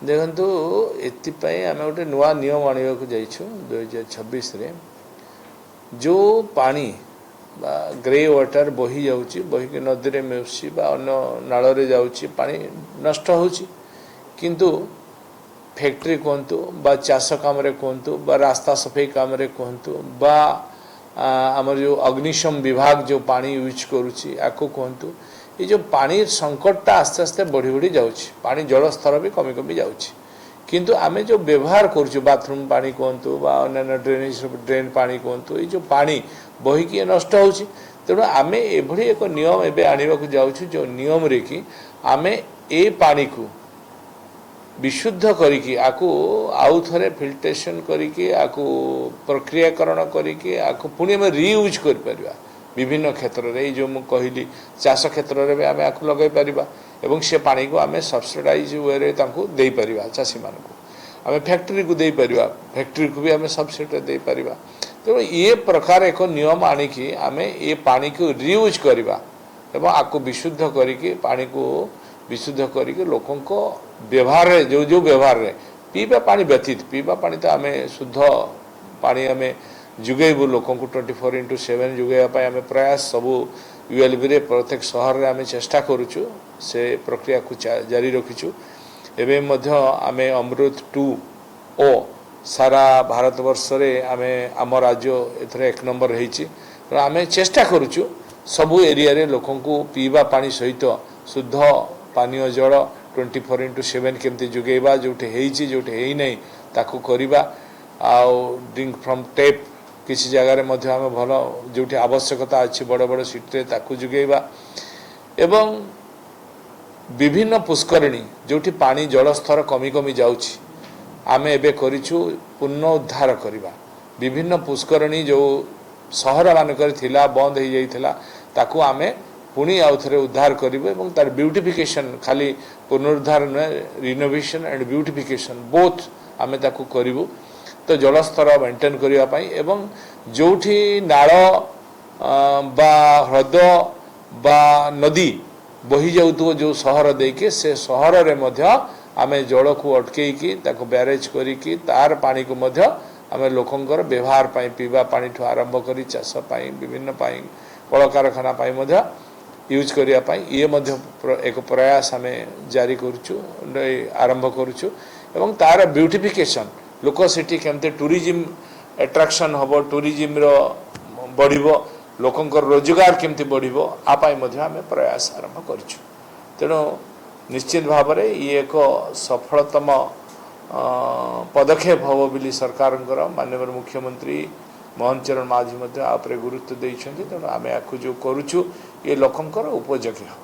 देखु ये आम गोटे नुआ नियम आने को जाइछु 2026 रे जो पानी ग्रे वाटर बही जाऊँगी बही के नदी में मिसुची अन्य नाल जाऊँगी पानी नष्ट होची किंतु फैक्ट्री कहतु बा चाष काम कहतु बा रास्ता सफाई काम कहतु बा आमर जो अग्निशम विभाग जो पानी यूज करुच्ची आपको कहतु ये जो पानी संकटटा आस्ते आस्ते बढ़ी बढ़ी जाऊँगी पानी जल स्तर भी कमी कमी जाऊँगी किंतु आमे जो व्यवहार करुचु बाथरूम पानी कहतु बा अन्य ड्रेनेज ड्रेन पानी कहतु ये जो पानी बहिकी नष्ट होची तेणु आमे एभली एक नियम एबे आनिबा को जाउछु जो नियम रे कि आमे ए पानी को विशुद्ध करिकी आकु आउ थरे फिल्ट्रेशन करिकी आकु प्रक्रियाकरण करिकी आकु पुणी आमे रीयूज कर परिबा विभिन्न क्षेत्र रे जो मु कहली चाष क्षेत्र रे आमे आकु लगाई परिबा एवं से पानी को आमे सब्सिडाइज वे रे तांको देई परिबा चासी मान को आमे फैक्ट्री को देई परिबा फैक्ट्री को भी आमे सब्सिडी देई परिबा तेणु ये प्रकार एक नियम आनिकी आमे ये पानी को रीयूज करवा एवं आपको विशुद्ध करिकी पानी को विशुद्ध करिकी लोकों को व्यवहार रे जो व्यवहार रे पीवा पानी व्यतीत पीवा पानी तो आमे शुद्ध पानी आमे जुगेबू लोकों को 24/7 जुगेबा आमे प्रयास सबू यूएलबी रे प्रत्येक शहर रे आमे चेष्टा करूछु से प्रक्रिया को जारी रखिछु एवं मध्य आमे अमृत 2 ओ सारा भारत वर्ष रे आमे आम राज्य एथरे 1 नंबर रही आमे चेष्टा करूछु सबू एरिया रे लोकों को पीवा पानी सहित शुद्ध पानीय जल 24/7 केमती जुगेबा जोटे हेइची जोटे हेइ नै ताकू करिबा आउ ड्रिंक फ्रॉम टैप किसी जगह रे मध्य आमे भलो जोटे आवश्यकता अछि बड़ बड़ सिटी रे ताकू जुगेबा एवं विभिन्न पुष्करणी जोटी पानी जल स्तर कमी कमी जाउछि आमे एबे करिछु पुनरुद्धार करिबा विभिन्न पुष्करणी जो सहर मानकर थिला बंद हो जाइथिला ताकू आमे पुणी आउ थरे उद्धार करिबे एवं तार ब्यूटिफिकेशन खाली पुनरुद्धार न रिनोवेशन एंड ब्यूटिफिकेशन बोथ आमे ताकू करिबु तो जल स्तर मेंटेन करिया पई एवं जोठी नाळ बा ह्रद बा नदी बही जाउतो जो शहर देके से शहर रे मध्य आमे जल को अटकेकी ताको बैरेज करिकी तार पानी को मध्य आमे लोकंकर व्यवहार पाई पीवा पानी ठो आरंभ करी चाष पाई विभिन्न पाई कल कारखाना पाई मध्य यूज करिया पाई ये मध्य एक प्रयास आमे जारी करूछु आरंभ करूछु एवं तार ब्यूटिफिकेशन लोक सिटी केमते टूरिज्म अट्रैक्शन हबो टूरिज्म रो बढ़िबो लोकंकर रोजगार केमते बढ़िबो आ पाई मध्य आमे प्रयास आरंभ करूछु तेणु निश्चित भाव में ये एक सफलतम पदक्षेप हम बोली सरकार माननीय मुख्यमंत्री मोहन चरण माझी आपरे गुरुत्व देइछन्ति तेणु आमे आकु जो करूछु ये लोकंकर उपयोगी हो।